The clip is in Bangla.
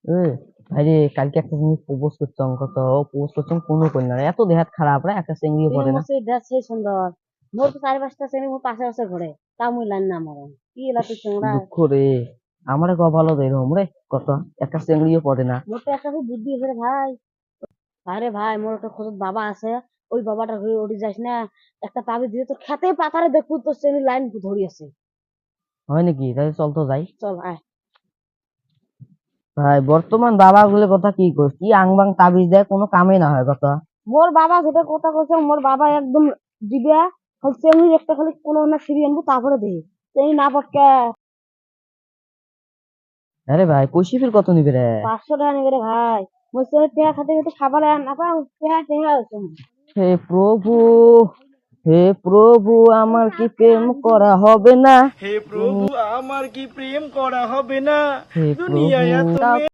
এ ভাইরে, কালকে একটা জিনিস প্রপোজ করছং, কত প্রপোজ করছং কোনো কই না, এত দেহাত খারাপ রে, একটা চেংড়িও তিন পড়ে না। মাসে ড্রেস সেই সুন্দর। মোর তো চারি পাঁচটা শ্রেণী মোর পাশে আছে ঘরে, তা মুই লাইন না মারো কি এলা তুই চেংড়া। দুঃখ রে, আমারে কপালও দেয় রকম রে, কত একটা চেংড়িও পড়ে না। মোর তো একটা খুব বুদ্ধি আছে রে ভাই। আরে ভাই মোর একটা খোঁজ বাবা আছে, ওই বাবাটার হয়ে উঠে যাস না, একটা তাবিজ দিয়ে তোর খেতে পাতারে দেখবো তোর শ্রেণী লাইন ধরি আছে। হয় নাকি? তাহলে চল তো যাই। চল আয়। ভাই বর্তমান বাবা গুলো কথা কি কইস, কি আংবাং তাবিজ দেয়, কোনো কামে না হয় কথা। মোর বাবা যেটা কথা কইছে, মোর বাবা একদম দিবে, খালি চেংড়ির একটা খালি কোনো না ফিরিয়ে আনবো তারপরে দে চেংড়ি না পটকে। আরে ভাই কইছি ফির কত নিবে রে? 500 টাকা নেবে রে ভাই। মোর চেংড়ি টেহা খাতে খাতে খাবার না পাও, টেহা টেহা আছে। হে প্রভু, হে প্রভু, আমার কি প্রেম করা হবে না? হে তুমি, প্রভু, আমার কি প্রেম করা হবে না? হে প্রভু। দুনিয়ায় এত